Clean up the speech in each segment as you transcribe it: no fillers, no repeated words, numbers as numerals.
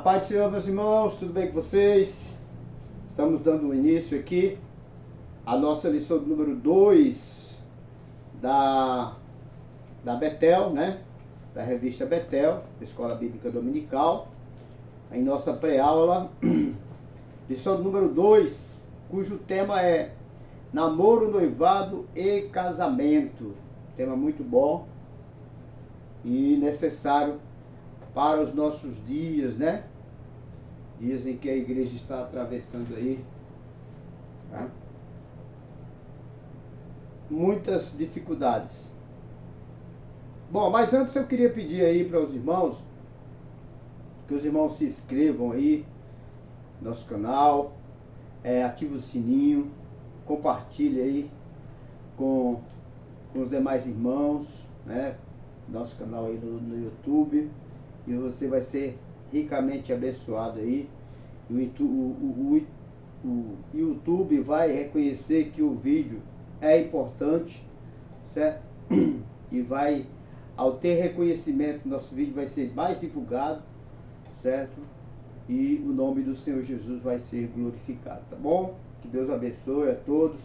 paz do Senhor, meus irmãos, tudo bem com vocês? Estamos dando início aqui à nossa lição número 2 da Betel, né? Da revista Betel, Escola Bíblica Dominical. Em nossa pré-aula, lição número 2, cujo tema é namoro, noivado e casamento. Tema muito bom e necessário para os nossos dias, né? Dias em que a igreja está atravessando aí, tá? Muitas dificuldades. Bom, mas antes eu queria pedir aí para os irmãos, que os irmãos se inscrevam aí no nosso canal, ative o sininho, compartilhe aí com os demais irmãos, né? Nosso canal aí no YouTube, e você vai ser ricamente abençoado aí. O YouTube vai reconhecer que o vídeo é importante, certo? E vai, ao ter reconhecimento, nosso vídeo vai ser mais divulgado, certo? E o nome do Senhor Jesus vai ser glorificado, tá bom? Que Deus abençoe a todos.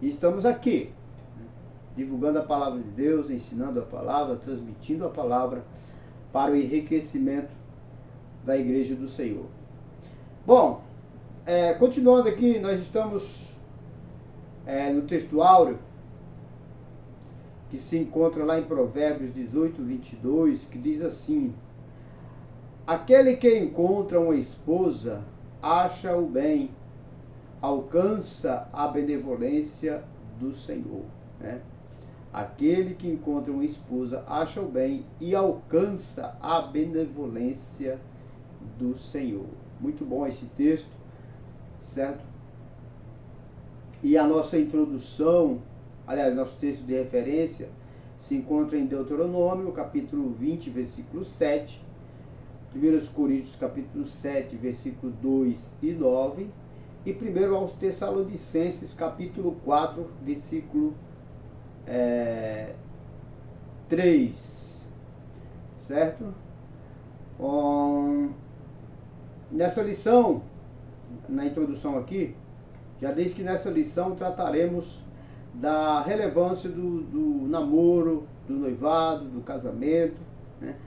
E estamos aqui, né, divulgando a palavra de Deus, ensinando a palavra, transmitindo a palavra para o enriquecimento da igreja do Senhor. Bom, continuando aqui, nós estamos no texto áureo, que se encontra lá em Provérbios 18, 22, que diz assim: aquele que encontra uma esposa acha o bem, alcança a benevolência do Senhor, né? Aquele que encontra uma esposa acha o bem e alcança a benevolência do Senhor. Muito bom esse texto, certo? E a nossa introdução, aliás, nosso texto de referência se encontra em Deuteronômio, capítulo 20, versículo 7, 1 Coríntios, capítulo 7, versículo 2 e 9, e 1 aos Tessalonicenses, capítulo 4, versículo 3, certo? Nessa lição, na introdução aqui, já diz que nessa lição trataremos da relevância do namoro, do noivado, do casamento, né?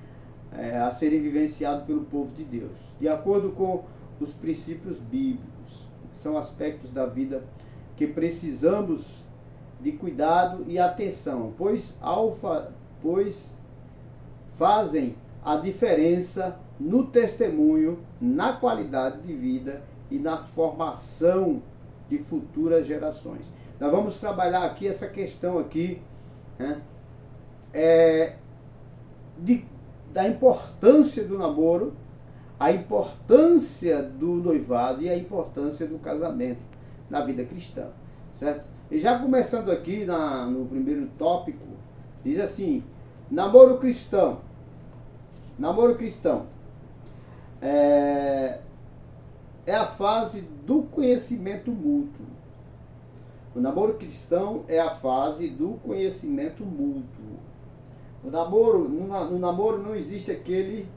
A serem vivenciados pelo povo de Deus, de acordo com os princípios bíblicos. São aspectos da vida que precisamos de cuidado e atenção, pois fazem a diferença no testemunho, na qualidade de vida e na formação de futuras gerações. Nós vamos trabalhar aqui essa questão aqui, né, da importância do namoro, a importância do noivado e a importância do casamento na vida cristã, certo? E já começando aqui no primeiro tópico, diz assim: namoro cristão. Namoro cristão é a fase do conhecimento mútuo. O namoro cristão é a fase do conhecimento mútuo. No namoro não existe aquele,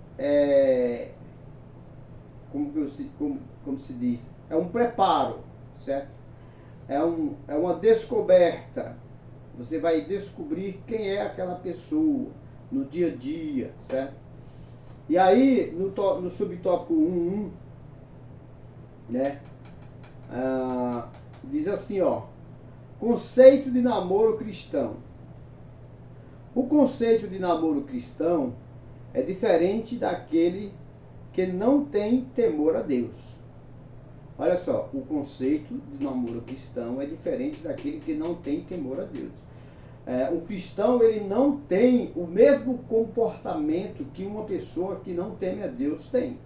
como se diz, é um preparo, certo? É uma descoberta. Você vai descobrir quem é aquela pessoa no dia a dia, certo? E aí, no subtópico 1.1, né, diz assim, ó: conceito de namoro cristão. O conceito de namoro cristão é diferente daquele que não tem temor a Deus. Olha só, o conceito de namoro cristão é diferente daquele que não tem temor a Deus. O cristão, ele não tem o mesmo comportamento que uma pessoa que não teme a Deus tem.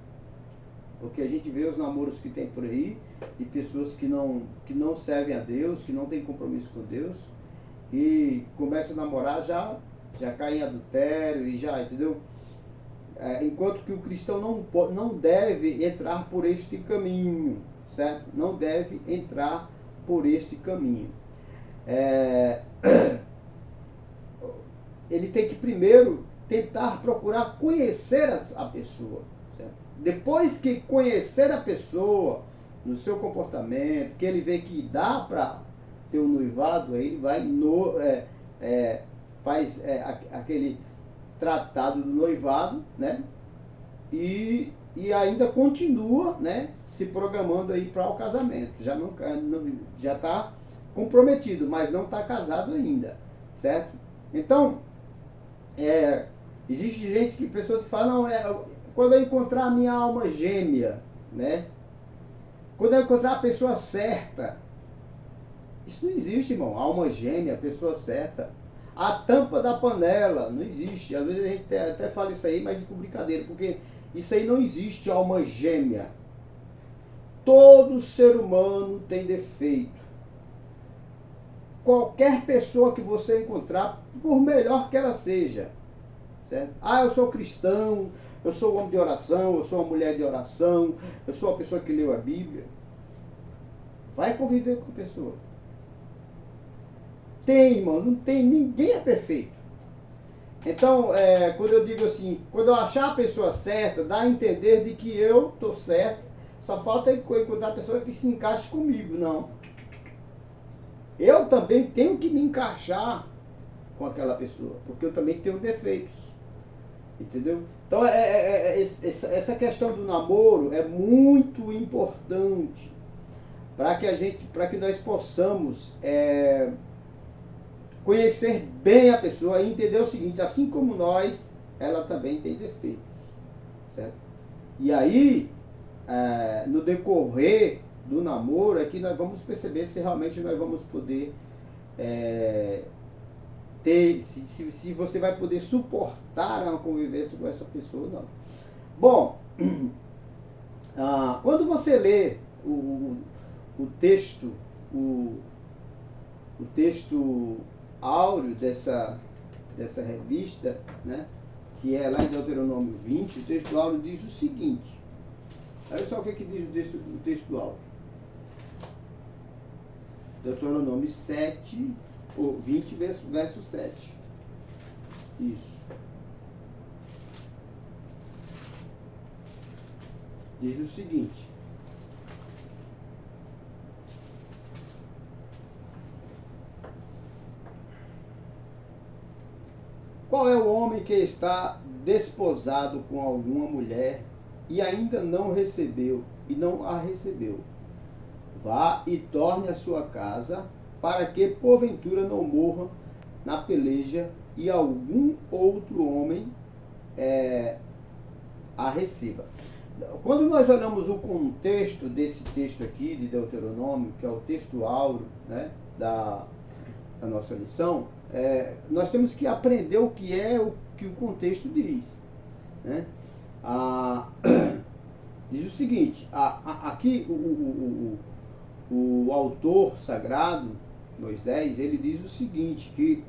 Porque a gente vê os namoros que tem por aí, de pessoas que não servem a Deus, que não têm compromisso com Deus, e começa a namorar, já cai em adultério, e já, entendeu? Enquanto que o cristão não deve entrar por este caminho, certo? Não deve entrar por este caminho. Ele tem que primeiro tentar procurar conhecer a pessoa, certo? Depois que conhecer a pessoa, no seu comportamento, que ele vê que dá para ter um noivado, aí ele vai faz aquele tratado do noivado, né? E ainda continua, né, se programando aí para o casamento. Já está comprometido, mas não está casado ainda, certo? Então, existe pessoas que falam, não, quando eu encontrar a minha alma gêmea, né? Quando eu encontrar a pessoa certa. Isso não existe, irmão. Alma gêmea, pessoa certa. A tampa da panela, não existe. Às vezes a gente até fala isso aí, mas com brincadeira, porque isso aí não existe, alma gêmea. Todo ser humano tem defeito. Qualquer pessoa que você encontrar, por melhor que ela seja, certo? Ah, eu sou cristão, eu sou um homem de oração, eu sou uma mulher de oração, eu sou uma pessoa que leu a Bíblia. Vai conviver com a pessoa. Tem, irmão, não tem, ninguém é perfeito. Então, quando eu digo assim, quando eu achar a pessoa certa, dá a entender de que eu estou certo, só falta encontrar a pessoa que se encaixe comigo, não. Eu também tenho que me encaixar com aquela pessoa, porque eu também tenho defeitos. Entendeu? Então, essa questão do namoro é muito importante para que nós possamos conhecer bem a pessoa e entender o seguinte, assim como nós, ela também tem defeitos, certo? E aí, no decorrer do namoro, é que nós vamos perceber se realmente nós vamos poder se você vai poder suportar uma convivência com essa pessoa ou não. Bom, quando você lê o texto áureo dessa revista, né, que é lá em Deuteronômio 20, o texto áureo diz o seguinte. Olha só o que diz o texto áureo. Deuteronômio 7, ou 20, verso 7. Isso. Diz o seguinte. Qual é o homem que está desposado com alguma mulher e ainda não recebeu, e não a recebeu? Vá e torne a sua casa, para que porventura não morra na peleja e algum outro homem a receba. Quando nós olhamos o contexto desse texto aqui de Deuteronômio, que é o texto áureo, né, da nossa lição, nós temos que aprender o que o contexto diz, né? Diz o seguinte, aqui o autor sagrado, Moisés, ele diz o seguinte, que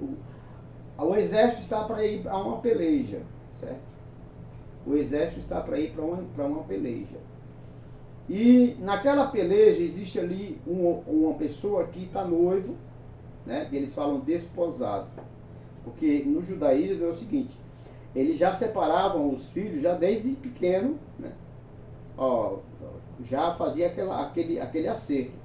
o exército está para ir a uma peleja, certo? O exército está para ir para uma peleja. E naquela peleja existe ali uma pessoa que está noivo, né? Eles falam desposado. Porque no judaísmo é o seguinte, eles já separavam os filhos já desde pequeno, né? Já fazia aquele acerto.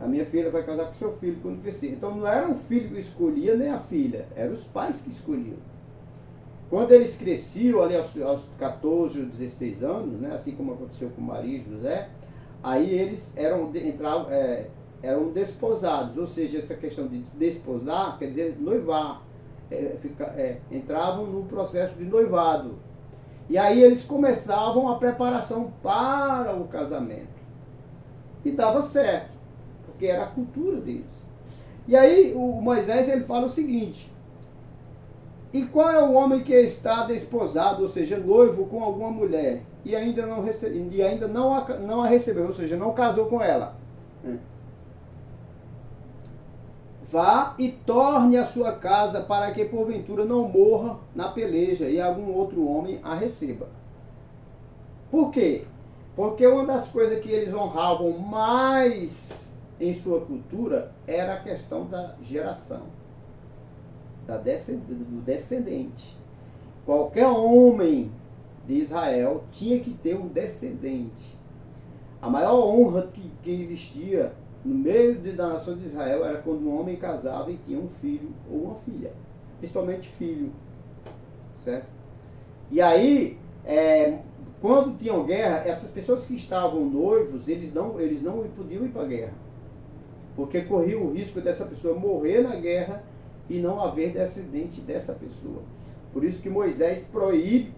A minha filha vai casar com seu filho quando crescer. Então não era o filho que escolhia, nem a filha. Eram os pais que escolhiam. Quando eles cresciam ali aos 14 ou 16 anos, né, assim como aconteceu com Maria e José, aí eles eram desposados. Ou seja, essa questão de desposar quer dizer noivar. Entravam no processo de noivado. E aí eles começavam a preparação para o casamento. E dava certo, porque era a cultura deles. E aí o Moisés ele fala o seguinte, e qual é o homem que está desposado, ou seja, noivo com alguma mulher, e ainda não a recebeu, ou seja, não casou com ela? Vá e torne a sua casa para que porventura não morra na peleja e algum outro homem a receba. Por quê? Porque uma das coisas que eles honravam mais em sua cultura era a questão da geração, do descendente. Qualquer homem de Israel tinha que ter um descendente. A maior honra que existia no meio da nação de Israel era quando um homem casava e tinha um filho ou uma filha. Principalmente filho. Certo? E aí, quando tinham guerra, essas pessoas que estavam noivos, eles não podiam ir para a guerra. Porque corria o risco dessa pessoa morrer na guerra e não haver descendente dessa pessoa. Por isso que Moisés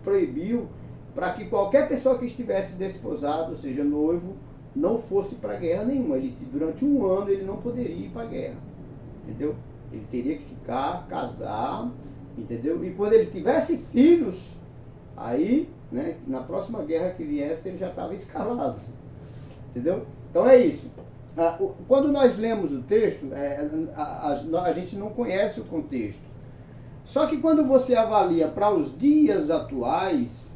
proibiu para que qualquer pessoa que estivesse desposado, ou seja, noivo, não fosse para guerra nenhuma. Durante um ano ele não poderia ir para a guerra. Entendeu? Ele teria que ficar, casar, entendeu? E quando ele tivesse filhos, aí, né, na próxima guerra que viesse, ele já estava escalado. Entendeu? Então é isso. Quando nós lemos o texto, a gente não conhece o contexto. Só que quando você avalia para os dias atuais,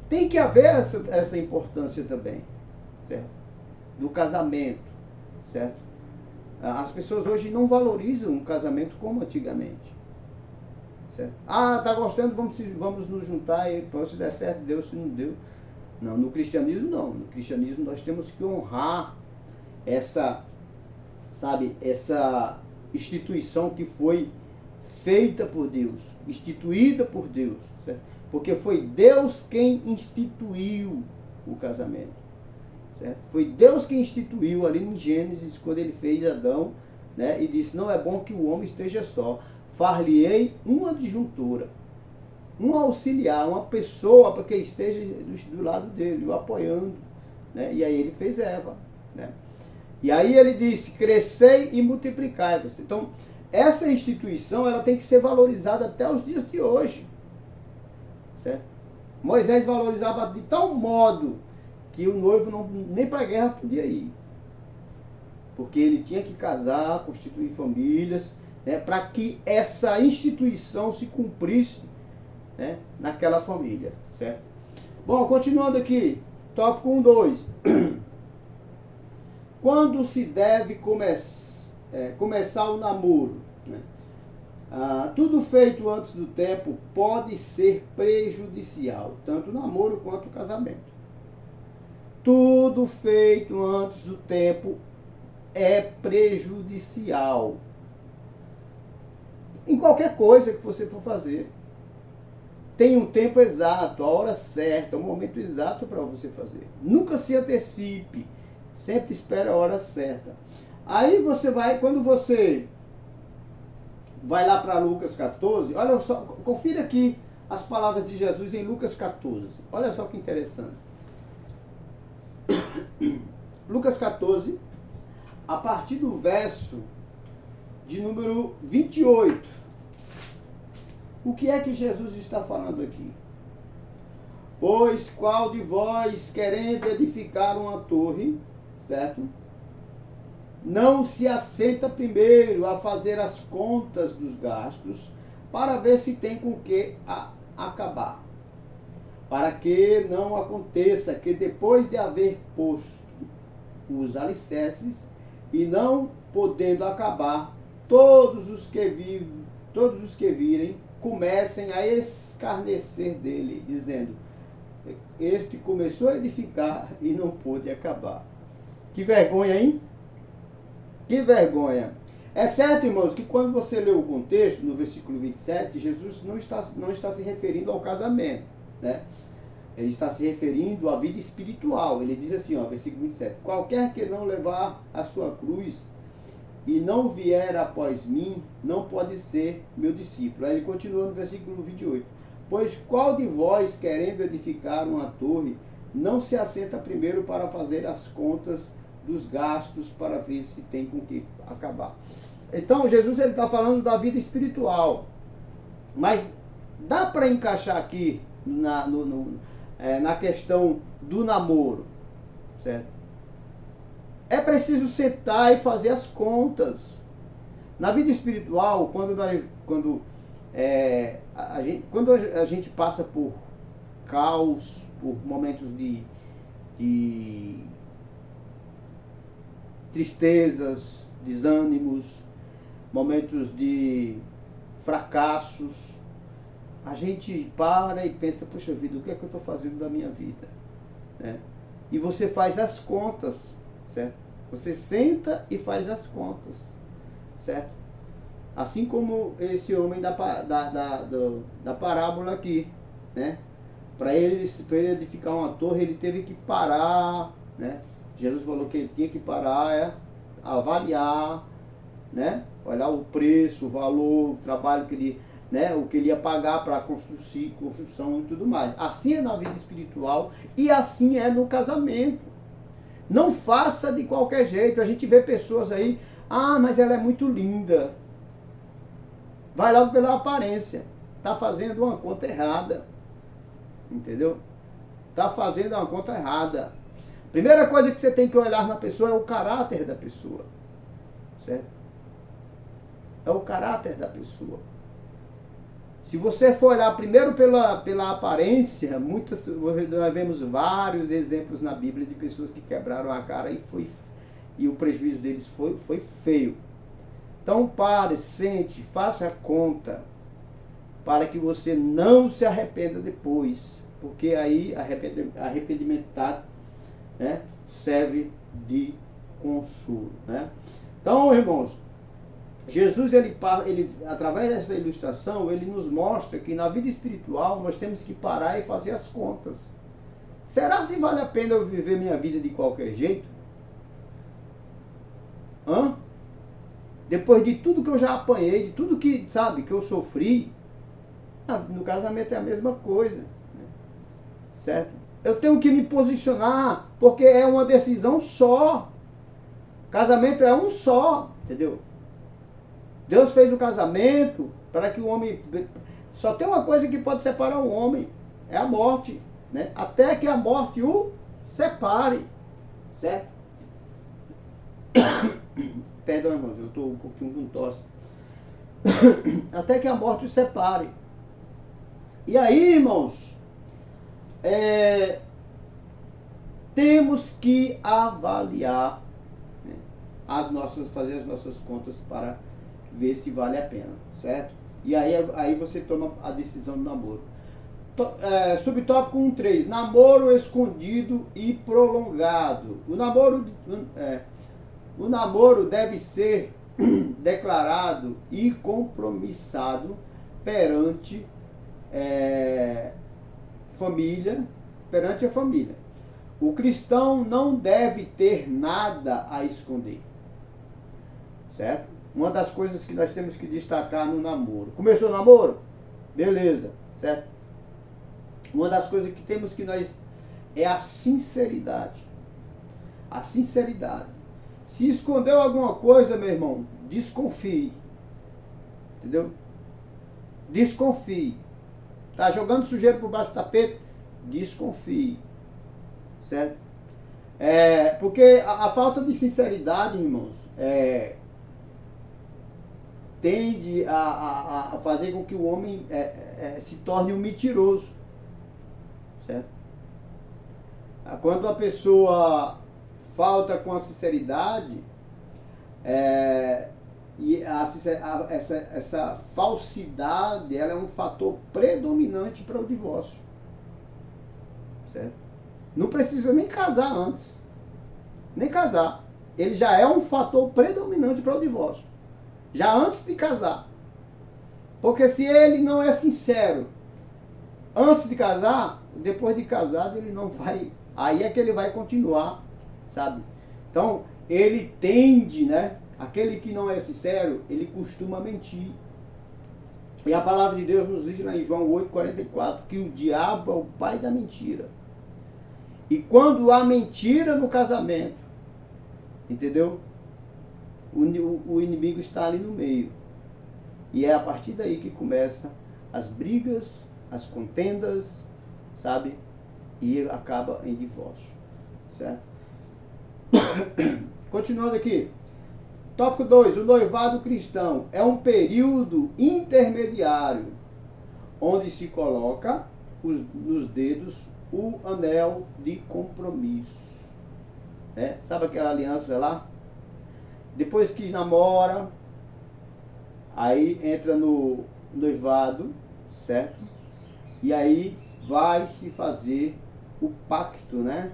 tem que haver essa importância também, certo? Do casamento, certo? As pessoas hoje não valorizam o casamento como antigamente, certo? Tá gostando, vamos nos juntar e se der certo, deu, se não deu. Não, no cristianismo não. No cristianismo nós temos que honrar essa instituição que foi feita por Deus, instituída por Deus, certo? Porque foi Deus quem instituiu o casamento, certo? Foi Deus quem instituiu ali em Gênesis, quando ele fez Adão, né? E disse, não é bom que o homem esteja só, far-lhe-ei uma adjuntora, um auxiliar, uma pessoa para que esteja do lado dele, o apoiando, né? E aí ele fez Eva, né? E aí ele disse, crescei e multiplicai-vos. Então, essa instituição ela tem que ser valorizada até os dias de hoje. Certo? Moisés valorizava de tal modo que o noivo nem para a guerra podia ir. Porque ele tinha que casar, constituir famílias, né, para que essa instituição se cumprisse, né, naquela família. Certo? Bom, continuando aqui, tópico 1.2. Quando se deve começar o namoro? Né? Tudo feito antes do tempo pode ser prejudicial, tanto o namoro quanto o casamento. Tudo feito antes do tempo é prejudicial. Em qualquer coisa que você for fazer. Tem um tempo exato, a hora certa, o momento exato para você fazer. Nunca se antecipe. Sempre espera a hora certa. Aí você vai, quando você vai lá para Lucas 14, olha só, confira aqui as palavras de Jesus em Lucas 14. Olha só que interessante. Lucas 14, a partir do verso de número 28. O que é que Jesus está falando aqui? Pois qual de vós, querendo edificar uma torre, certo? Não se assenta primeiro a fazer as contas dos gastos para ver se tem com que acabar. Para que não aconteça que depois de haver posto os alicerces e não podendo acabar, todos os que virem comecem a escarnecer dele, dizendo, este começou a edificar e não pôde acabar. Que vergonha, hein? Que vergonha. É certo, irmãos, que quando você lê o contexto, no versículo 27, Jesus não está se referindo ao casamento, né? Ele está se referindo à vida espiritual. Ele diz assim, ó, versículo 27, qualquer que não levar a sua cruz e não vier após mim, não pode ser meu discípulo. Aí ele continua no versículo 28, pois qual de vós, querendo edificar uma torre, não se assenta primeiro para fazer as contas dos gastos para ver se tem com que acabar. Então Jesus está falando da vida espiritual, mas dá para encaixar aqui na questão do namoro, certo? É preciso sentar e fazer as contas. Na vida espiritual, quando a gente passa por caos, por momentos de tristezas, desânimos, momentos de fracassos, a gente para e pensa, poxa vida, o que é que eu estou fazendo da minha vida? Né? E você faz as contas, certo? Você senta e faz as contas, certo? Assim como esse homem da parábola aqui, né? Para ele edificar uma torre, ele teve que parar, né? Jesus falou que ele tinha que parar, avaliar, né? Olhar o preço, o valor, o trabalho que ele, né? O que ele ia pagar para construção e tudo mais. Assim é na vida espiritual e assim é no casamento. Não faça de qualquer jeito. A gente vê pessoas aí, mas ela é muito linda. Vai logo pela aparência. Está fazendo uma conta errada. Entendeu? Está fazendo uma conta errada. Primeira coisa que você tem que olhar na pessoa é o caráter da pessoa. Certo? É o caráter da pessoa. Se você for olhar primeiro pela aparência, nós vemos vários exemplos na Bíblia de pessoas que quebraram a cara e o prejuízo deles foi feio. Então pare, sente, faça a conta, para que você não se arrependa depois, porque aí arrependimento, né, serve de consolo, né? Então, irmãos, Jesus, ele, através dessa ilustração, ele nos mostra que na vida espiritual nós temos que parar e fazer as contas. Será se vale a pena eu viver minha vida de qualquer jeito? Depois de tudo que eu já apanhei, de tudo que, que eu sofri, no casamento é a mesma coisa. Né? Certo? Eu tenho que me posicionar, porque é uma decisão só. Casamento é um só, entendeu? Deus fez o casamento para que o homem... Só tem uma coisa que pode separar o homem, é a morte. Né? Até que a morte o separe. Certo? Perdão, irmãos, eu estou um pouquinho com tosse. Até que a morte o separe. E aí, irmãos, temos que avaliar, né, fazer as nossas contas para ver se vale a pena, certo? E aí você toma a decisão do namoro. Subtópico 1.3, namoro escondido e prolongado. O namoro deve ser declarado e compromissado perante a família. O cristão não deve ter nada a esconder. Certo? Uma das coisas que nós temos que destacar no namoro. Começou o namoro? Beleza, certo? Uma das coisas que temos que nós é a sinceridade. A sinceridade. Se escondeu alguma coisa, meu irmão, desconfie. Entendeu? Desconfie. Tá jogando sujeira por baixo do tapete? Desconfie. Certo? Porque a falta de sinceridade, irmãos, tende a fazer com que o homem se torne um mentiroso. Certo? Quando a pessoa falta com a sinceridade, e essa falsidade, ela é um fator predominante para o divórcio. Certo? Não precisa nem casar antes. Nem casar. Ele já é um fator predominante para o divórcio. Já antes de casar. Porque se ele não é sincero antes de casar, depois de casado ele não vai... Aí é que ele vai continuar, sabe? Então, ele tende, né? Aquele que não é sincero, ele costuma mentir. E a palavra de Deus nos diz lá em João 8,44 que o diabo é o pai da mentira. E quando há mentira no casamento, entendeu? O inimigo está ali no meio. E é a partir daí que começa as brigas, as contendas, sabe? E acaba em divórcio. Certo? Continuando aqui. Tópico 2. O noivado cristão é um período intermediário onde se coloca nos dedos o anel de compromisso. Sabe aquela aliança lá? Depois que namora, aí entra no noivado, certo? E aí vai se fazer o pacto, né?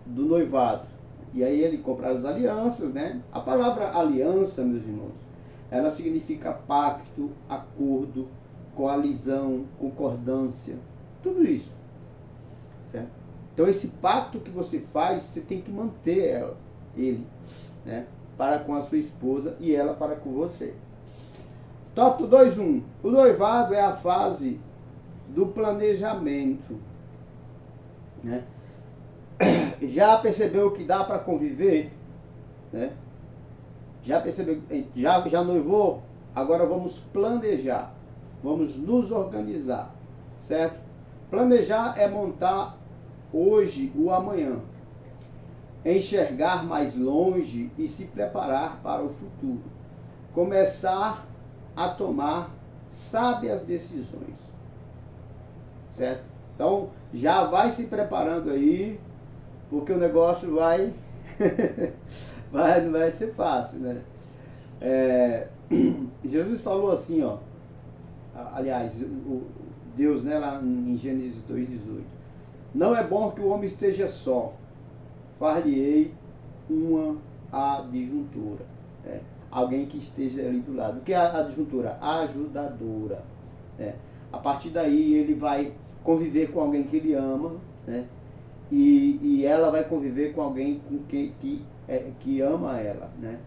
Do noivado. E aí ele compra as alianças, né? A palavra aliança, meus irmãos, ela significa pacto, acordo, coalizão, concordância, tudo isso, certo? Então esse pacto que você faz, você tem que manter ele, né? Para com a sua esposa e ela para com você. Tópico 2.1. O noivado é a fase do planejamento, né? Já percebeu que dá para conviver, né? Já percebeu, já noivou? Agora vamos planejar, vamos nos organizar, certo? Planejar é montar hoje o amanhã, enxergar mais longe e se preparar para o futuro, começar a tomar sábias decisões, certo? Então já vai se preparando aí, porque o negócio vai não vai ser fácil, né? Jesus falou assim, ó, aliás, Deus, né, lá em Gênesis 2,18, não é bom que o homem esteja só, far-lhe-ei uma adjuntora, né? Alguém que esteja ali do lado. O que é a adjuntora? Ajudadora, né? A partir daí ele vai conviver com alguém que ele ama, né? E ela vai conviver com alguém que ama ela, né?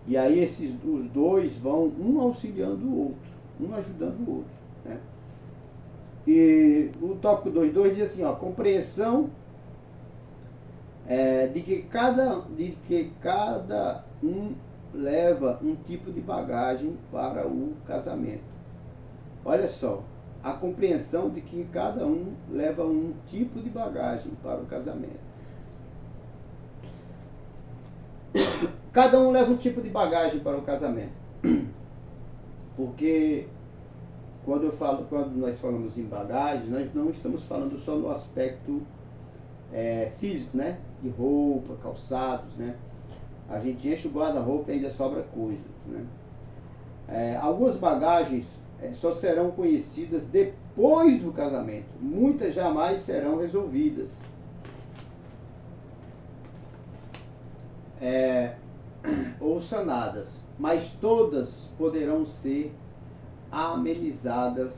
E aí os dois vão um auxiliando o outro, um ajudando o outro, né? E o tópico 2.2 diz assim, ó, compreensão de que cada um leva um tipo de bagagem para o casamento. Olha só, a compreensão de que cada um leva um tipo de bagagem para o casamento. Cada um leva um tipo de bagagem para o casamento. Porque quando nós falamos em bagagem, nós não estamos falando só no aspecto físico, né? De roupa, calçados, né? A gente enche o guarda-roupa e ainda sobra coisas, né? Algumas bagagens só serão conhecidas depois do casamento. Muitas jamais serão resolvidas. Ou sanadas, mas todas poderão ser amenizadas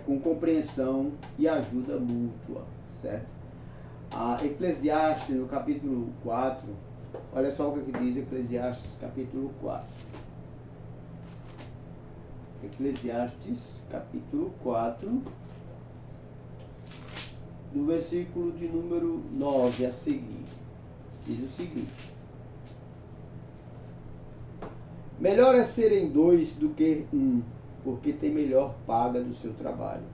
com compreensão e ajuda mútua, certo? A Eclesiastes, no capítulo 4, olha só o que diz Eclesiastes, capítulo 4. Eclesiastes, capítulo 4, do versículo de número 9 a seguir. Diz o seguinte: melhor é serem dois do que um, porque tem melhor paga do seu trabalho.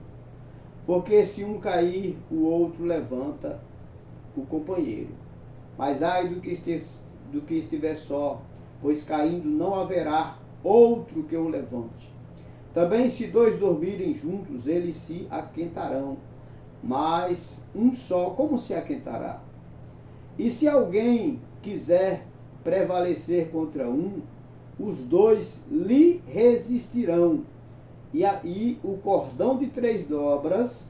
Porque se um cair, o outro levanta o companheiro. Mas ai do que estiver só, pois caindo não haverá outro que o levante. Também se dois dormirem juntos, eles se aquentarão, mas um só como se aquentará? E se alguém quiser prevalecer contra um, os dois lhe resistirão. E aí o cordão de 3 dobras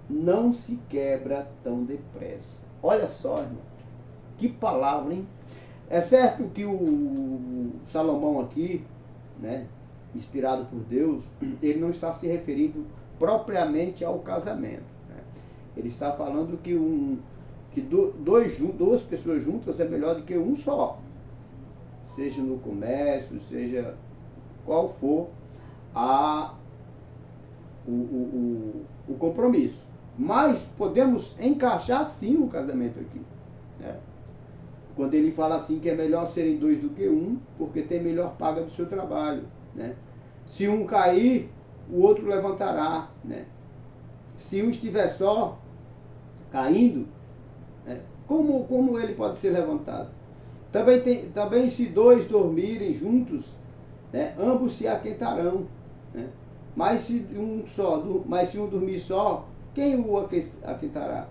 não se quebra tão depressa. Olha só, irmão, que palavra, hein? É certo que o Salomão aqui, né, inspirado por Deus, ele não está se referindo propriamente ao casamento, né? Ele está falando que duas pessoas juntas é melhor do que um só, seja no comércio, seja qual for o compromisso. Mas podemos encaixar sim o casamento aqui, né? Quando ele fala assim que é melhor serem dois do que um, porque tem melhor paga do seu trabalho, né? Se um cair, o outro levantará, né? Se um estiver só, caindo, né, como ele pode ser levantado? Também se dois dormirem juntos, né, ambos se aquentarão, né? Mas se um dormir só, quem o aquentará?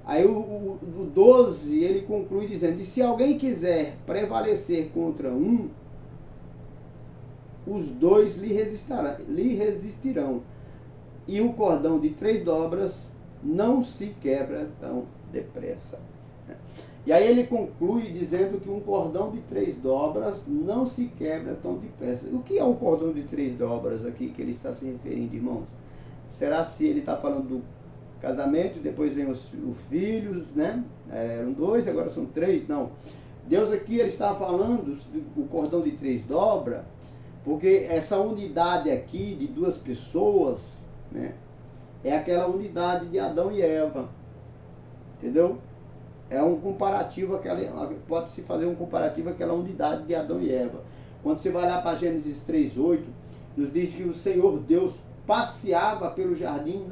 Aí o 12 ele conclui dizendo: e se alguém quiser prevalecer contra um, os dois lhe resistirão. E um cordão de 3 dobras não se quebra tão depressa. E aí ele conclui dizendo que um cordão de 3 dobras não se quebra tão depressa. O que é um cordão de 3 dobras aqui que ele está se referindo, irmãos? Será se ele está falando do casamento, depois vem os filhos, né? Eram 2, agora são 3? Não. Deus aqui ele está falando do cordão de 3 dobras, porque essa unidade aqui de 2 pessoas, né? É aquela unidade de Adão e Eva. Entendeu? É um comparativo, pode-se fazer um comparativo àquela unidade de Adão e Eva. Quando você vai lá para Gênesis 3:8, nos diz que o Senhor Deus passeava pelo jardim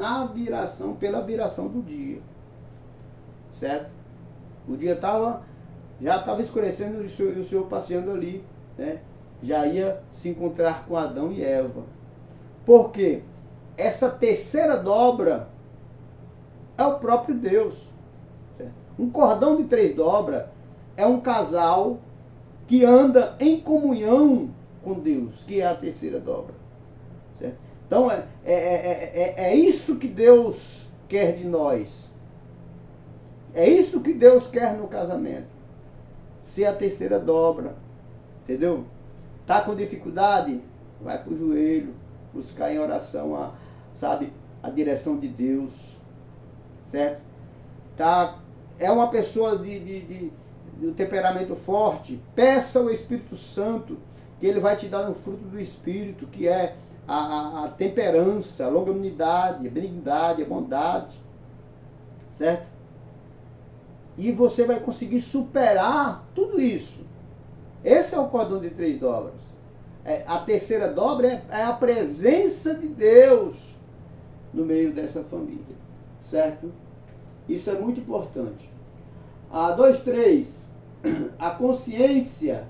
pela viração do dia. Certo? O dia já estava escurecendo e o Senhor passeando ali, né? Já ia se encontrar com Adão e Eva. Por quê? Essa terceira dobra é o próprio Deus. Certo? Um cordão de 3 dobras é um casal que anda em comunhão com Deus, que é a terceira dobra. Certo? Então é isso que Deus quer de nós. É isso que Deus quer no casamento. Ser a terceira dobra. Entendeu? Tá com dificuldade? Vai pro joelho. Buscar em oração a direção de Deus. Certo? É uma pessoa de temperamento forte. Peça ao Espírito Santo que ele vai te dar no fruto do Espírito, que é a temperança, a longanimidade, a benignidade, a bondade. Certo? E você vai conseguir superar tudo isso. Esse é o cordão de 3 dobras. A terceira dobra é a presença de Deus no meio dessa família. Certo? Isso é muito importante. 2:3. A consciência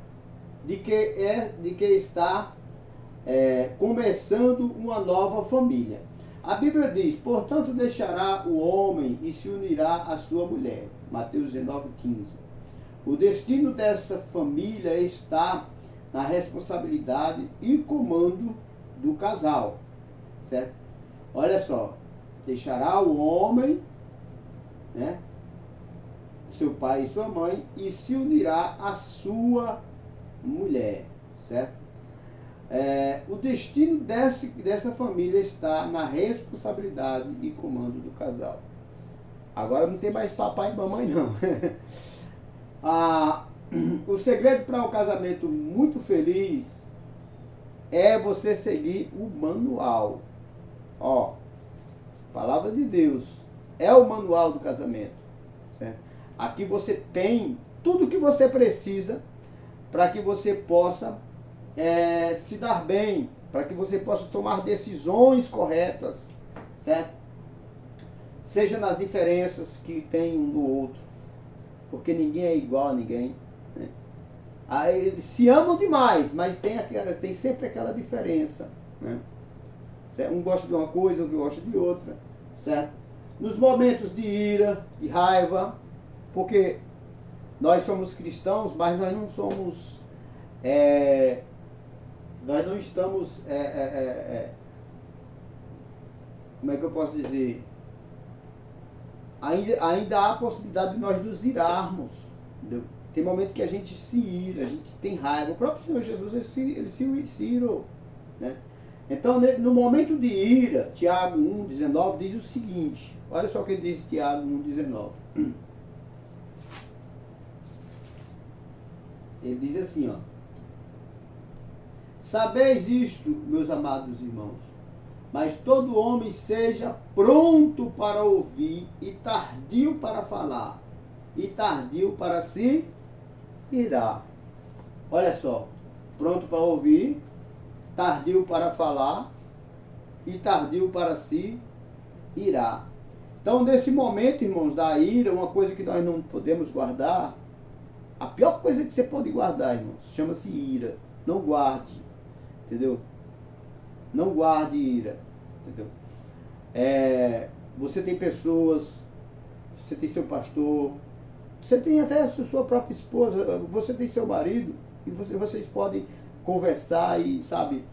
de que está começando uma nova família. A Bíblia diz: portanto deixará o homem e se unirá à sua mulher. Mateus 19:15. O destino dessa família está na responsabilidade e comando do casal. Certo? Olha só. Deixará o homem, né, seu pai e sua mãe, e se unirá à sua mulher. Certo? O destino dessa família está na responsabilidade e comando do casal. Agora não tem mais papai e mamãe, não. O segredo para um casamento muito feliz é você seguir o manual. Palavra de Deus é o manual do casamento. Certo? Aqui você tem tudo que você precisa para que você possa se dar bem, para que você possa tomar decisões corretas, certo? Seja nas diferenças que tem um do outro, porque ninguém é igual a ninguém, né? Eles se amam demais, mas tem sempre aquela diferença, né? Um gosta de uma coisa, outro gosta de outra, certo? Nos momentos de ira, de raiva, porque nós somos cristãos, mas nós não somos... nós não estamos, como é que eu posso dizer? Ainda há a possibilidade de nós nos irarmos. Entendeu? Tem momento que a gente se ira, a gente tem raiva. O próprio Senhor Jesus, ele se irou. Né? Então, no momento de ira, Tiago 1,19 diz o seguinte. Olha só o que ele diz, Tiago 1,19. Ele diz assim, sabeis isto, meus amados irmãos, mas todo homem seja pronto para ouvir e tardio para falar, e tardio para se irar. Olha só, pronto para ouvir, tardio para falar e tardio para se irar. Então, nesse momento, irmãos, da ira, uma coisa que nós não podemos guardar, a pior coisa que você pode guardar, irmãos, chama-se ira. Não guarde. Entendeu? Não guarde ira. Entendeu? Você tem pessoas, você tem seu pastor, você tem até a sua própria esposa, você tem seu marido, e vocês podem conversar e, sabe?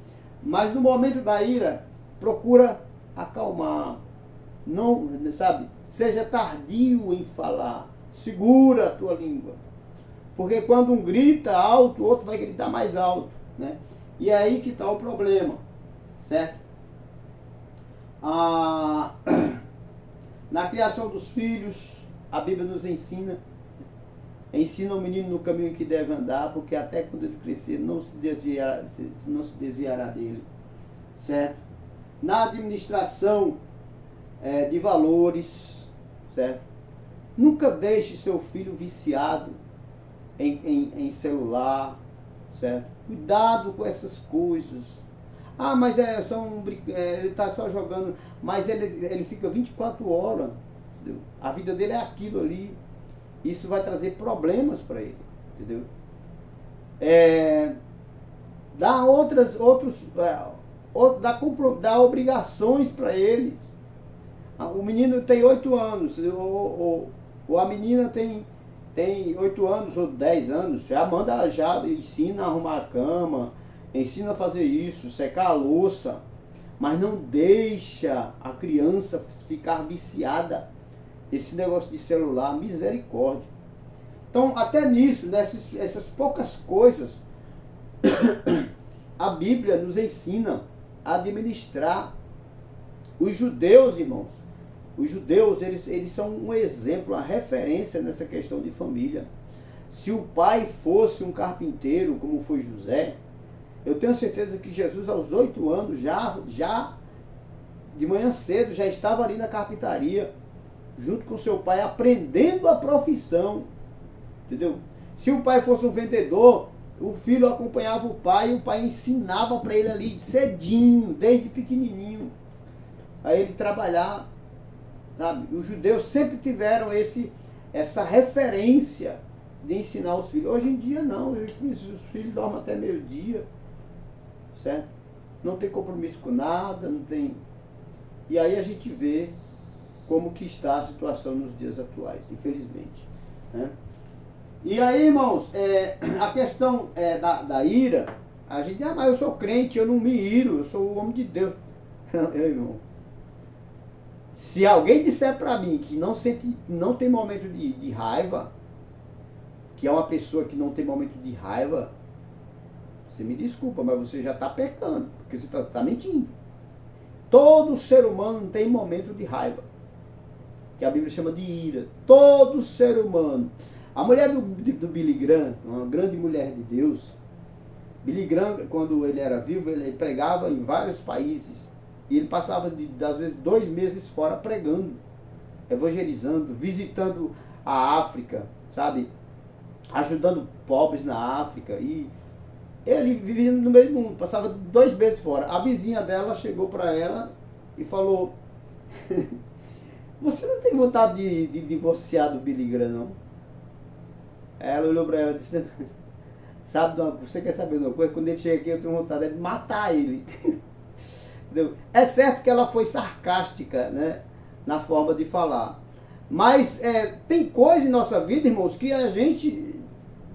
Mas no momento da ira, procura acalmar. Não, sabe? Seja tardio em falar. Segura a tua língua. Porque quando um grita alto, o outro vai gritar mais alto, né? E é aí que está o problema, certo? Na criação dos filhos, a Bíblia nos ensina o menino no caminho que deve andar, porque até quando ele crescer não se desviará dele, certo? Na administração de valores, certo? Nunca deixe seu filho viciado em celular, certo? Cuidado com essas coisas. Ah, mas ele está só jogando, mas ele fica 24 horas, entendeu? A vida dele é aquilo ali. Isso vai trazer problemas para ele, entendeu? Dá obrigações para eles. O menino tem 8 anos, ou a menina tem 8 anos ou 10 anos, já ensina a arrumar a cama, ensina a fazer isso, secar a louça, mas não deixa a criança ficar viciada. Esse negócio de celular, misericórdia. Então, até nisso, essas poucas coisas, a Bíblia nos ensina a administrar. Os judeus, irmãos, eles são um exemplo, uma referência nessa questão de família. Se o pai fosse um carpinteiro, como foi José, eu tenho certeza que Jesus, aos 8 anos, já de manhã cedo, já estava ali na carpintaria, junto com seu pai, aprendendo a profissão, entendeu? Se o pai fosse um vendedor, o filho acompanhava o pai e o pai ensinava para ele ali cedinho, desde pequenininho, a ele trabalhar, sabe? Os judeus sempre tiveram essa referência de ensinar os filhos. Hoje em dia não, os filhos dormem até meio-dia, certo? Não tem compromisso com nada, não tem... E aí a gente vê como que está a situação nos dias atuais, infelizmente, né? E aí, irmãos, a questão da ira, a gente diz, mas eu sou crente, eu não me iro, eu sou o homem de Deus. Irmão, se alguém disser para mim que não tem momento de raiva, que é uma pessoa que não tem momento de raiva, você me desculpa, mas você já está pecando, porque você está mentindo. Todo ser humano tem momento de raiva, que a Bíblia chama de ira. Todo ser humano. A mulher do Billy Graham, uma grande mulher de Deus, Billy Graham, quando ele era vivo, ele pregava em vários países. E ele passava, às vezes, 2 meses fora pregando, evangelizando, visitando a África, sabe? Ajudando pobres na África. E ele vivia no meio do mundo, passava 2 meses fora. A vizinha dela chegou para ela e falou: você não tem vontade de divorciar do Billy Graham, não? Ela olhou para ela e disse: você quer saber de uma coisa? Quando ele chega aqui, eu tenho vontade de matar ele. Entendeu? É certo que ela foi sarcástica, né, na forma de falar. Mas tem coisa em nossa vida, irmãos, que a gente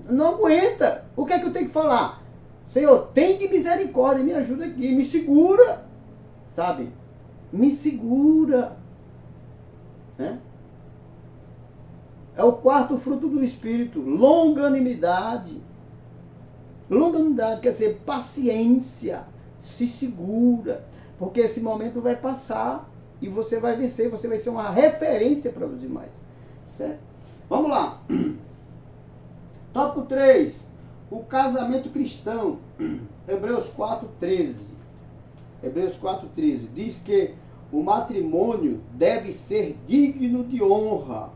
não aguenta. O que é que eu tenho que falar? Senhor, tem de misericórdia, me ajuda aqui, me segura, sabe? Me segura, né? É o 4º fruto do Espírito, longanimidade. Longanimidade quer dizer paciência, se segura, porque esse momento vai passar e você vai vencer, você vai ser uma referência para os demais, certo? Vamos lá. Tópico 3, o casamento cristão. Hebreus 4:13. Hebreus 4:13 diz que o matrimônio deve ser digno de honra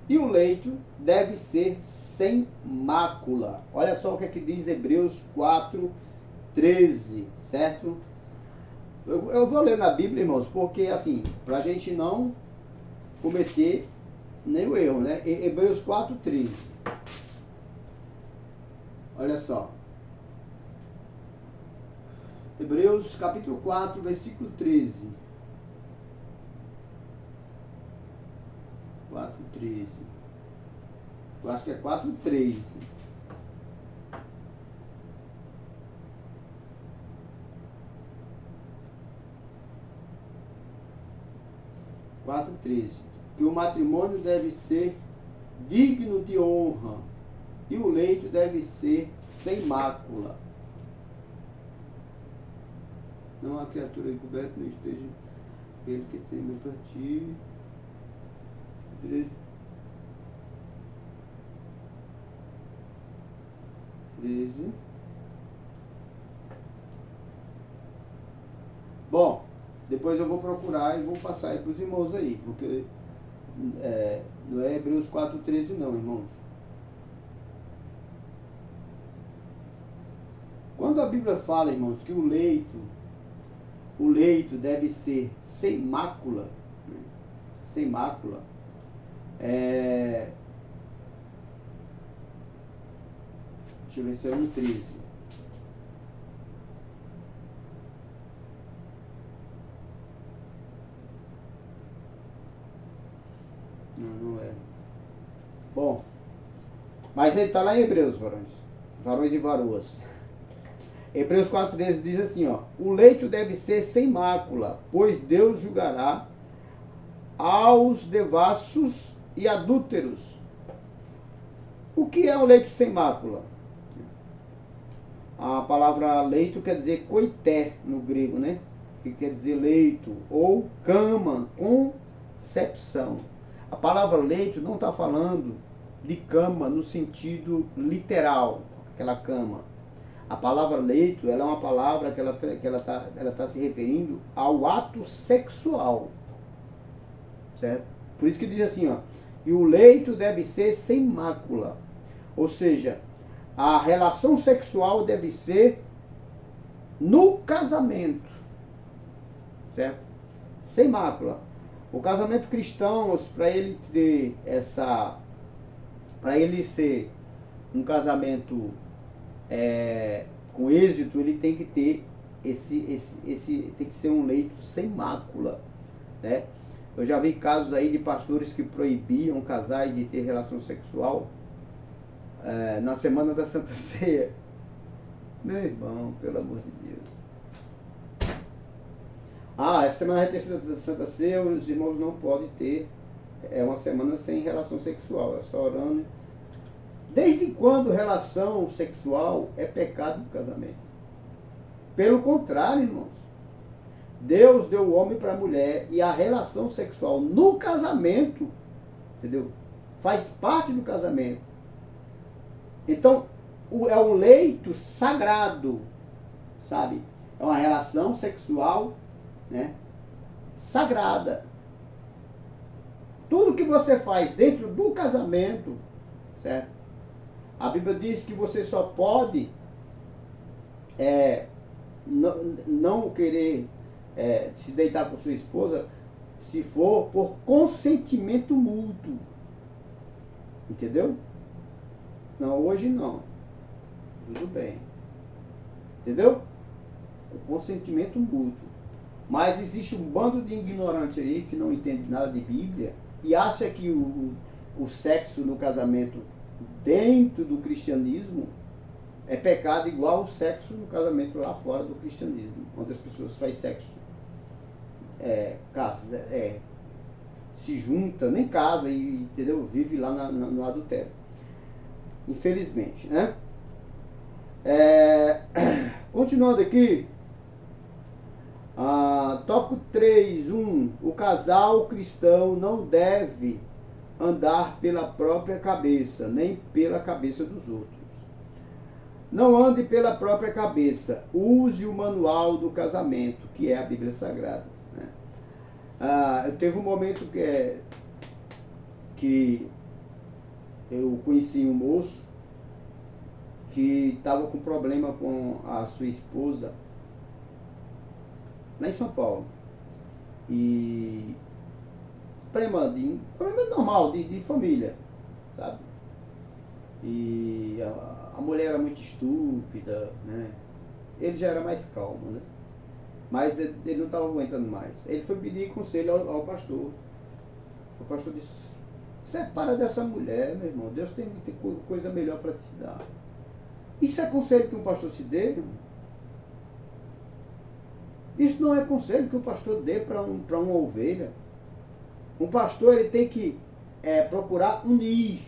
e o leito deve ser sem mácula. Olha só o que é que diz Hebreus 4:13, certo? Eu vou ler na Bíblia, irmãos, porque assim, para a gente não cometer nenhum erro, né? Hebreus 4:13. Olha só. Hebreus capítulo 4, versículo 13. 4:13. Eu acho que é 4:13. 4:13. Que o matrimônio deve ser digno de honra e o leito deve ser sem mácula. Não há criatura encoberta, não esteja ele que teme para ti. 13. Bom, depois eu vou procurar e vou passar aí para os irmãos aí, porque não é Hebreus 4:13 não, irmãos. Quando a Bíblia fala, irmãos, que o leito deve ser sem mácula, né? Sem mácula, deixa eu ver se é 1:13. Não é. Bom, mas ele está lá em Hebreus, varões e varoas. Hebreus 4:13 diz assim, ó: o leito deve ser sem mácula, pois Deus julgará aos devassos e adúlteros. O que é o leito sem mácula? A palavra leito quer dizer koité no grego, né? Que quer dizer leito, ou cama, concepção. A palavra leito não está falando de cama no sentido literal, aquela cama. A palavra leito, ela é uma palavra que ela tá se referindo ao ato sexual, certo? Por isso que diz assim, ó, e o leito deve ser sem mácula, ou seja, a relação sexual deve ser no casamento, certo? Sem mácula. O casamento cristão, para ele ser um casamento com êxito, ele tem que ter tem que ser um leito sem mácula, né? Eu já vi casos aí de pastores que proibiam casais de ter relação sexual na semana da Santa Ceia. Meu irmão, pelo amor de Deus. Essa semana vai ter Santa Ceia, os irmãos não podem ter uma semana sem relação sexual, é só orando. Desde quando relação sexual é pecado no casamento? Pelo contrário, irmãos. Deus deu o homem para a mulher e a relação sexual no casamento, entendeu? Faz parte do casamento. Então, é um leito sagrado, sabe? É uma relação sexual, né, sagrada. Tudo que você faz dentro do casamento, certo? A Bíblia diz que você só pode não querer se deitar com sua esposa se for por consentimento mútuo. Entendeu? Não, hoje não. Tudo bem. Entendeu? O consentimento mútuo. Mas existe um bando de ignorantes aí que não entende nada de Bíblia e acha que o sexo no casamento dentro do cristianismo é pecado igual o sexo no casamento lá fora do cristianismo, onde as pessoas fazem sexo, se junta, nem casa, entendeu? Vive lá no adultério. Infelizmente, né? Continuando aqui, tópico 3.1. O casal cristão não deve andar pela própria cabeça, nem pela cabeça dos outros. Não ande pela própria cabeça. Use o manual do casamento, que é a Bíblia Sagrada, né? Eu teve um momento que eu conheci um moço que estava com problema com a sua esposa lá em São Paulo. E problema normal de família, sabe? E a mulher era muito estúpida, né? Ele já era mais calmo, né? Mas ele não estava aguentando mais. Ele foi pedir conselho ao pastor. O pastor disse: separa dessa mulher, meu irmão. Deus tem coisa melhor para te dar. Isso é conselho que um pastor se dê, irmão? Isso não é conselho que o pastor dê para uma ovelha. Um pastor, ele tem que procurar unir.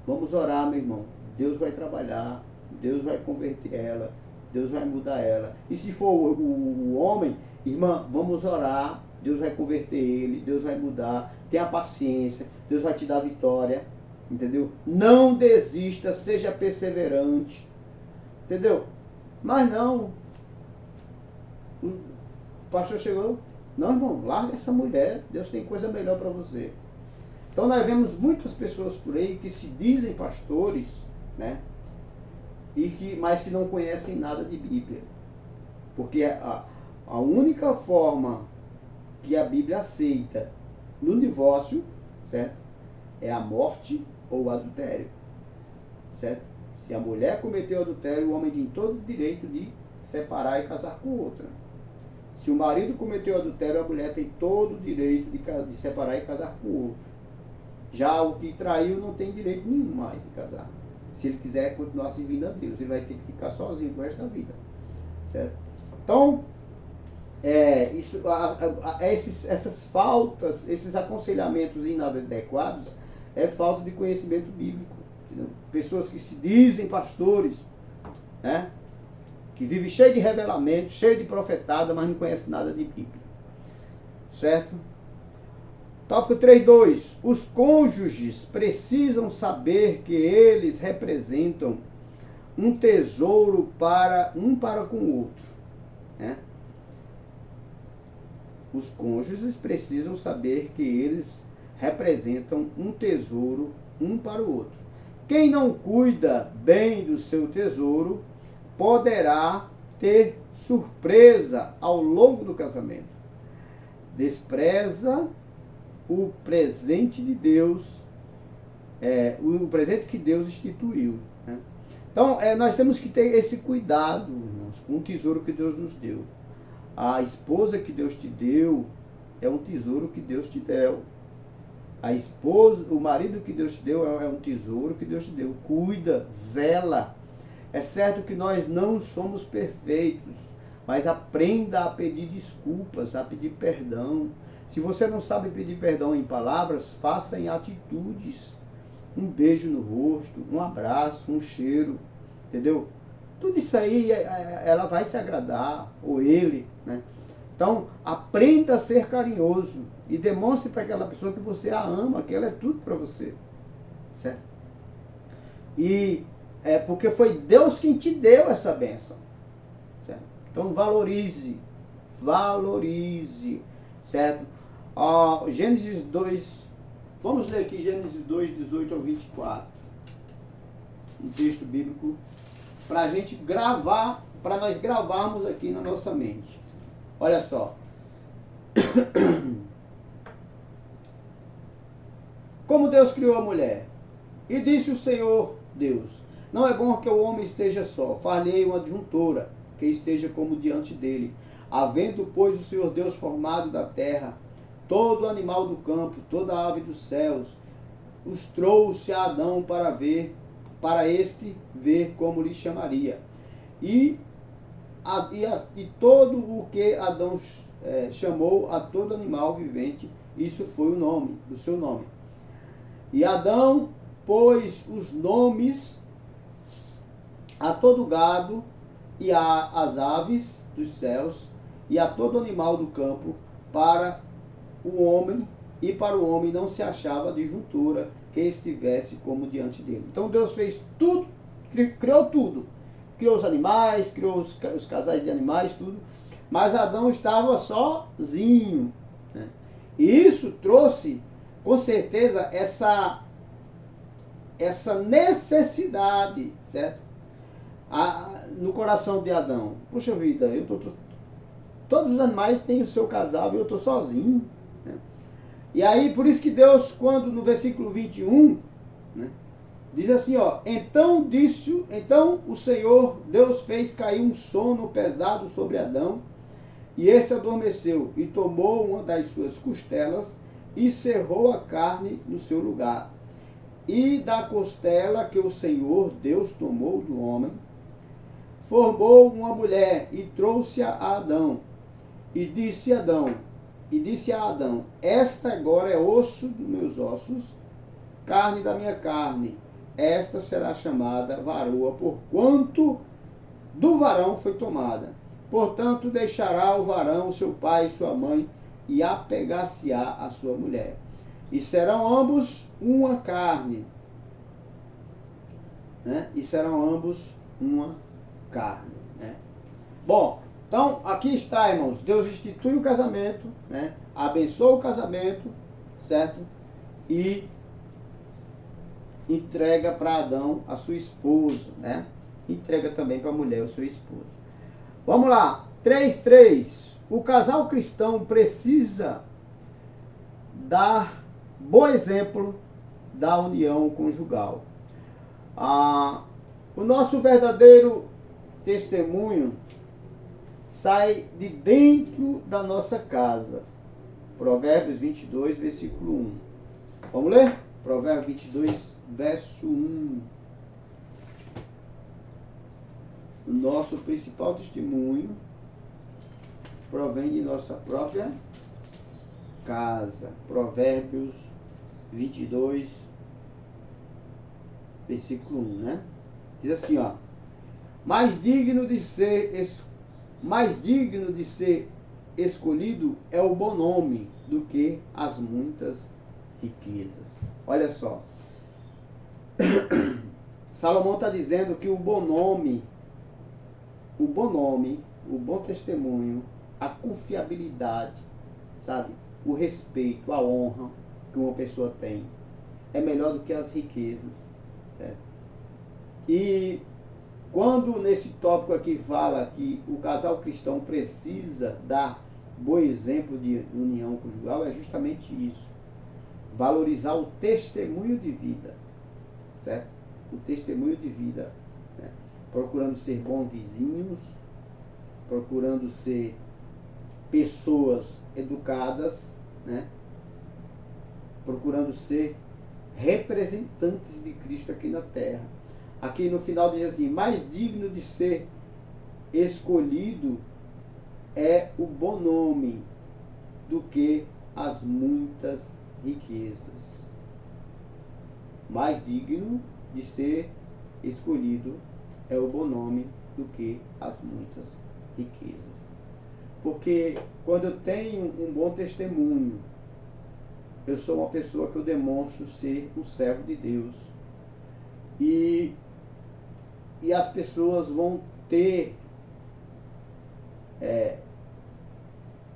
Vamos orar, meu irmão. Deus vai trabalhar, Deus vai converter ela, Deus vai mudar ela. E se for o homem, irmã, vamos orar, Deus vai converter ele, Deus vai mudar. Tenha paciência, Deus vai te dar vitória. Entendeu? Não desista, seja perseverante. Entendeu? Mas não. O pastor chegou, não, irmão, larga essa mulher, Deus tem coisa melhor para você. Então nós vemos muitas pessoas por aí que se dizem pastores, né? Mas que não conhecem nada de Bíblia. Porque a única forma que a Bíblia aceita no divórcio, certo? É a morte ou o adultério. Certo? Se a mulher cometeu adultério, o homem tem todo o direito de separar e casar com outra. Se o marido cometeu adultério, a mulher tem todo o direito de separar e casar com outro. Já o que traiu não tem direito nenhum mais de casar. Se ele quiser continuar servindo a Deus, ele vai ter que ficar sozinho pro resto da vida. Certo? Então, essas faltas, esses aconselhamentos inadequados, é falta de conhecimento bíblico. Entendeu? Pessoas que se dizem pastores, né? Que vivem cheio de revelamento, cheio de profetada, mas não conhecem nada de Bíblia. Certo? Tópico 3.2. Os cônjuges precisam saber que eles representam um tesouro para com o outro. Né? Os cônjuges precisam saber que eles representam um tesouro um para o outro. Quem não cuida bem do seu tesouro poderá ter surpresa ao longo do casamento. Despreza o presente de Deus, o presente que Deus instituiu. Né? Então, nós temos que ter esse cuidado, irmãos, com o tesouro que Deus nos deu. A esposa que Deus te deu é um tesouro que Deus te deu. A esposa, o marido que Deus te deu é um tesouro que Deus te deu. Cuida, zela. É certo que nós não somos perfeitos, mas aprenda a pedir desculpas, a pedir perdão. Se você não sabe pedir perdão em palavras, faça em atitudes. Um beijo no rosto, um abraço, um cheiro, entendeu? Tudo isso aí, ela vai se agradar, ou ele, né? Então, aprenda a ser carinhoso e demonstre para aquela pessoa que você a ama, que ela é tudo para você. Certo? E porque foi Deus quem te deu essa bênção. Certo? Então, valorize. Certo? Gênesis 2, vamos ler aqui Gênesis 2, 18 ao 24. Um texto bíblico para a gente gravar, para nós gravarmos aqui na nossa mente. Olha só. Como Deus criou a mulher? E disse o Senhor Deus: não é bom que o homem esteja só, far-lhe uma adjuntora, que esteja como diante dele. Havendo, pois, o Senhor Deus formado da terra todo animal do campo, toda ave dos céus, os trouxe a Adão para este ver como lhe chamaria. E todo o que Adão chamou a todo animal vivente, isso foi o seu nome. E Adão pôs os nomes a todo gado e às aves dos céus e a todo animal do campo para o homem, e para o homem não se achava adjuntora que estivesse como diante dele. Então Deus fez tudo, criou tudo. Criou os animais, criou os casais de animais, tudo. Mas Adão estava sozinho. Né? E isso trouxe, com certeza, essa necessidade, certo? No coração de Adão. Puxa vida, todos os animais têm o seu casal e eu estou sozinho. Né? E aí, por isso que Deus, quando no versículo 21, né, diz assim, então o Senhor Deus fez cair um sono pesado sobre Adão, e este adormeceu, e tomou uma das suas costelas, e cerrou a carne no seu lugar. E da costela que o Senhor Deus tomou do homem, formou uma mulher, e trouxe-a a Adão. E disse Adão: E disse a Adão: esta agora é osso dos meus ossos, carne da minha carne. Esta será chamada varoa, porquanto do varão foi tomada. Portanto, deixará o varão seu pai e sua mãe, e apegar-se-á a sua mulher. E serão ambos uma carne. Né? E serão ambos uma carne. Né? Bom, então aqui está, irmãos. Deus institui o casamento, né? Abençoa o casamento, certo? E entrega para Adão a sua esposa, né? Entrega também para a mulher o seu esposo. Vamos lá, 3:3. O casal cristão precisa dar bom exemplo da união conjugal. O nosso verdadeiro testemunho sai de dentro da nossa casa. Provérbios 22, versículo 1. Vamos ler? Provérbios 22, verso 1. O nosso principal testemunho provém de nossa própria casa. Provérbios 22, versículo 1, né? Diz assim, ó. Mais digno de ser escolhido é o bom nome do que as muitas riquezas. Olha só. Salomão está dizendo que o bom nome, o bom testemunho, a confiabilidade, sabe? O respeito, a honra que uma pessoa tem é melhor do que as riquezas, certo? E quando nesse tópico aqui fala que o casal cristão precisa dar bom exemplo de união conjugal, é justamente isso. Valorizar o testemunho de vida, certo? O testemunho de vida, né? Procurando ser bons vizinhos, procurando ser pessoas educadas, né? Procurando ser representantes de Cristo aqui na terra. Aqui no final diz assim, mais digno de ser escolhido é o bom nome do que as muitas riquezas. Mais digno de ser escolhido é o bom nome do que as muitas riquezas. Porque quando eu tenho um bom testemunho, eu sou uma pessoa que eu demonstro ser um servo de Deus. E as pessoas vão ter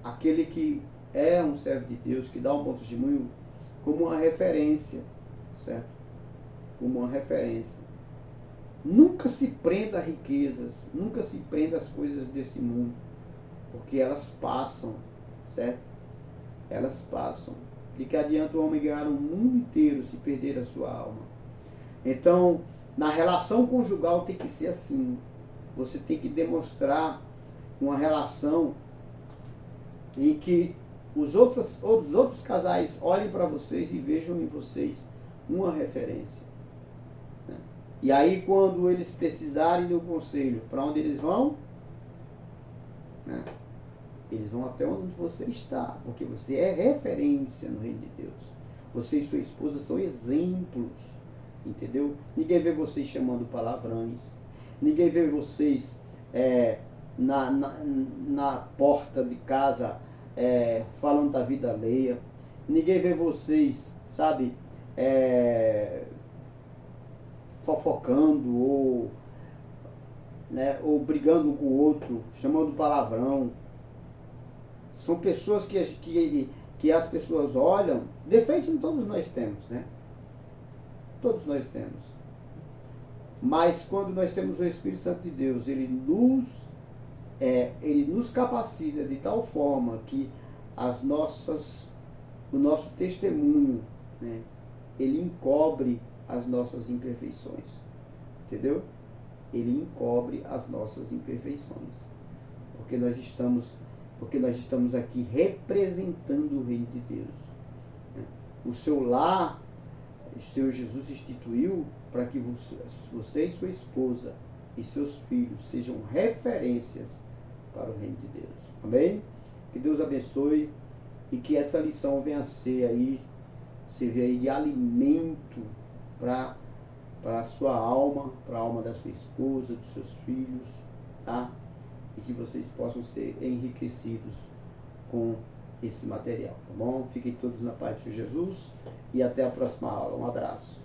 aquele que é um servo de Deus, que dá um bom testemunho, como uma referência, certo? Como uma referência. Nunca se prenda a riquezas, nunca se prenda às coisas desse mundo, porque elas passam, certo? Elas passam. De que adianta o homem ganhar o mundo inteiro se perder a sua alma? Então, na relação conjugal tem que ser assim. Você tem que demonstrar uma relação em que os outros casais olhem para vocês e vejam em vocês uma referência. Né? E aí, quando eles precisarem do conselho, para onde eles vão? Né? Eles vão até onde você está, porque você é referência no reino de Deus. Você e sua esposa são exemplos, entendeu? Ninguém vê vocês chamando palavrões, ninguém vê vocês na porta de casa falando da vida alheia, ninguém vê vocês, sabe, fofocando ou brigando um com o outro, chamando palavrão. São pessoas que as pessoas olham. Defeito todos nós temos, né? Todos nós temos. Mas quando nós temos o Espírito Santo de Deus, ele nos capacita de tal forma que o nosso testemunho, né, ele encobre as nossas imperfeições. Entendeu? Ele encobre as nossas imperfeições. Porque nós estamos aqui representando o reino de Deus. O seu lar, o Senhor Jesus instituiu para que você e sua esposa e seus filhos sejam referências para o reino de Deus. Amém? Que Deus abençoe e que essa lição venha a ser aí, servir aí de alimento para a sua alma, para a alma da sua esposa, dos seus filhos, tá? E que vocês possam ser enriquecidos com esse material, tá bom? Fiquem todos na paz de Jesus e até a próxima aula. Um abraço.